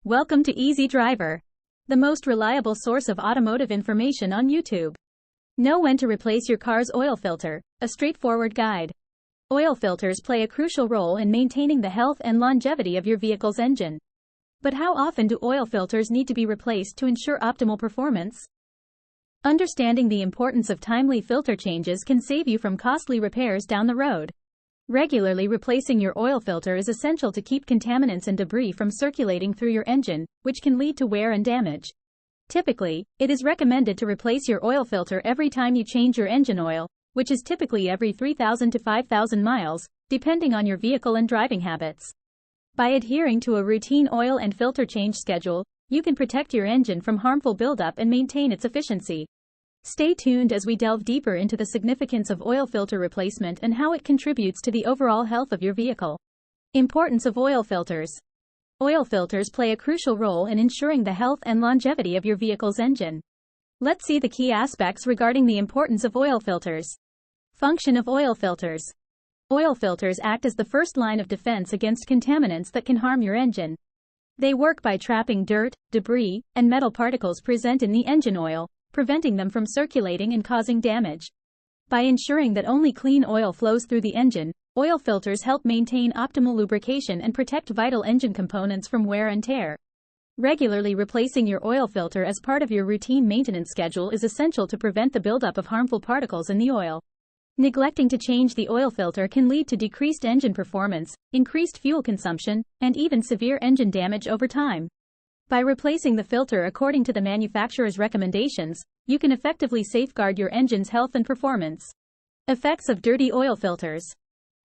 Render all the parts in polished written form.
Welcome to Easy Driver, the most reliable source of automotive information on YouTube. Know when to replace your car's oil filter, a straightforward guide. Oil filters play a crucial role in maintaining the health and longevity of your vehicle's engine. But how often do oil filters need to be replaced to ensure optimal performance? Understanding the importance of timely filter changes can save you from costly repairs down the road. Regularly replacing your oil filter is essential to keep contaminants and debris from circulating through your engine, which can lead to wear and damage. Typically, it is recommended to replace your oil filter every time you change your engine oil, which is typically every 3,000 to 5,000 miles, depending on your vehicle and driving habits. By adhering to a routine oil and filter change schedule, you can protect your engine from harmful buildup and maintain its efficiency. Stay tuned as we delve deeper into the significance of oil filter replacement and how it contributes to the overall health of your vehicle. Importance of oil filters. Oil filters play a crucial role in ensuring the health and longevity of your vehicle's engine. Let's see the key aspects regarding the importance of oil filters. Function of oil filters. Oil filters act as the first line of defense against contaminants that can harm your engine. They work by trapping dirt, debris, and metal particles present in the engine oil, preventing them from circulating and causing damage. By ensuring that only clean oil flows through the engine, oil filters help maintain optimal lubrication and protect vital engine components from wear and tear. Regularly replacing your oil filter as part of your routine maintenance schedule is essential to prevent the buildup of harmful particles in the oil. Neglecting to change the oil filter can lead to decreased engine performance, increased fuel consumption, and even severe engine damage over time. By replacing the filter according to the manufacturer's recommendations, you can effectively safeguard your engine's health and performance. Effects of dirty oil filters.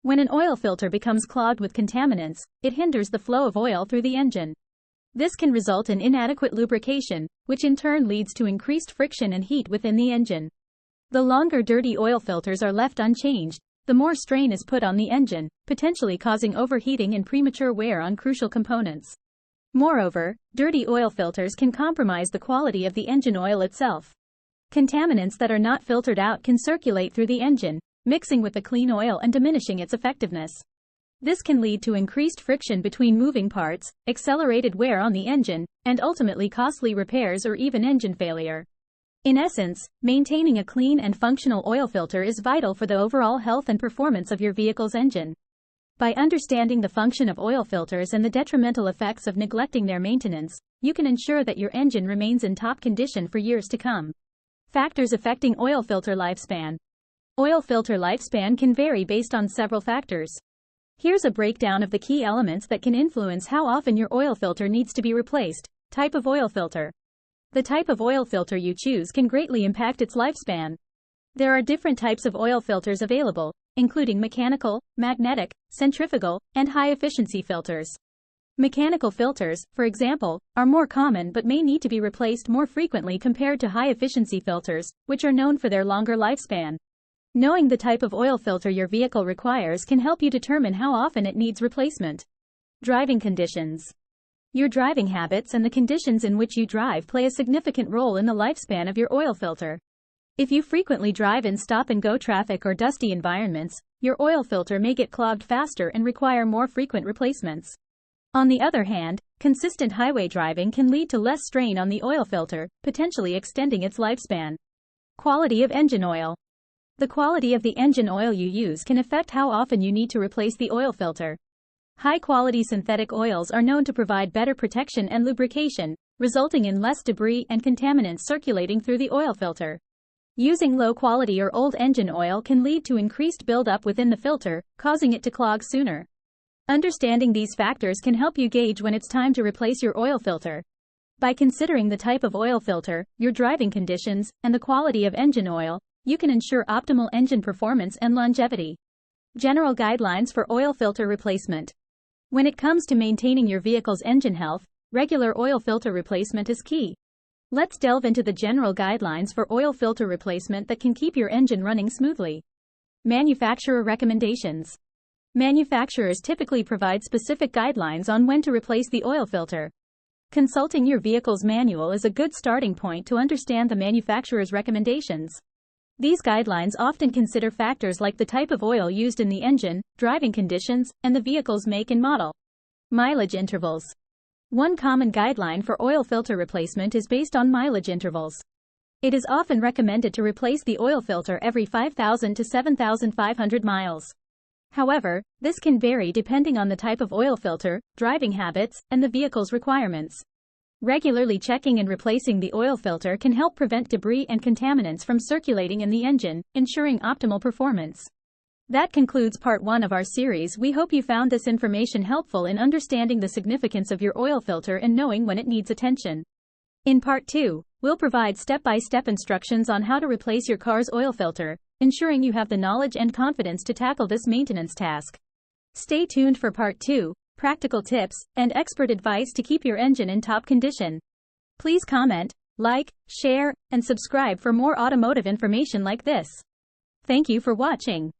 When an oil filter becomes clogged with contaminants, it hinders the flow of oil through the engine. This can result in inadequate lubrication, which in turn leads to increased friction and heat within the engine. The longer dirty oil filters are left unchanged, the more strain is put on the engine, potentially causing overheating and premature wear on crucial components. Moreover, dirty oil filters can compromise the quality of the engine oil itself. Contaminants that are not filtered out can circulate through the engine, mixing with the clean oil and diminishing its effectiveness. This can lead to increased friction between moving parts, accelerated wear on the engine, and ultimately costly repairs or even engine failure. In essence, maintaining a clean and functional oil filter is vital for the overall health and performance of your vehicle's engine. By understanding the function of oil filters and the detrimental effects of neglecting their maintenance, you can ensure that your engine remains in top condition for years to come. Factors affecting oil filter lifespan. Oil filter lifespan can vary based on several factors. Here's a breakdown of the key elements that can influence how often your oil filter needs to be replaced. Type of oil filter. The type of oil filter you choose can greatly impact its lifespan. There are different types of oil filters available, including mechanical, magnetic, centrifugal, and high-efficiency filters. Mechanical filters, for example, are more common but may need to be replaced more frequently compared to high-efficiency filters, which are known for their longer lifespan. Knowing the type of oil filter your vehicle requires can help you determine how often it needs replacement. Driving conditions. Your driving habits and the conditions in which you drive play a significant role in the lifespan of your oil filter. If you frequently drive in stop-and-go traffic or dusty environments, your oil filter may get clogged faster and require more frequent replacements. On the other hand, consistent highway driving can lead to less strain on the oil filter, potentially extending its lifespan. Quality of engine oil. The quality of the engine oil you use can affect how often you need to replace the oil filter. High-quality synthetic oils are known to provide better protection and lubrication, resulting in less debris and contaminants circulating through the oil filter. Using low-quality or old engine oil can lead to increased buildup within the filter, causing it to clog sooner. Understanding these factors can help you gauge when it's time to replace your oil filter. By considering the type of oil filter, your driving conditions, and the quality of engine oil, you can ensure optimal engine performance and longevity. General guidelines for oil filter replacement. When it comes to maintaining your vehicle's engine health, regular oil filter replacement is key. Let's delve into the general guidelines for oil filter replacement that can keep your engine running smoothly. Manufacturer recommendations. Manufacturers typically provide specific guidelines on when to replace the oil filter. Consulting your vehicle's manual is a good starting point to understand the manufacturer's recommendations. These guidelines often consider factors like the type of oil used in the engine, driving conditions, and the vehicle's make and model. Mileage intervals. One common guideline for oil filter replacement is based on mileage intervals. It is often recommended to replace the oil filter every 5,000 to 7,500 miles. However, this can vary depending on the type of oil filter, driving habits, and the vehicle's requirements. Regularly checking and replacing the oil filter can help prevent debris and contaminants from circulating in the engine, ensuring optimal performance. That concludes part 1 of our series. We hope you found this information helpful in understanding the significance of your oil filter and knowing when it needs attention. In part 2, we'll provide step-by-step instructions on how to replace your car's oil filter, ensuring you have the knowledge and confidence to tackle this maintenance task. Stay tuned for part 2, practical tips, and expert advice to keep your engine in top condition. Please comment, like, share, and subscribe for more automotive information like this. Thank you for watching.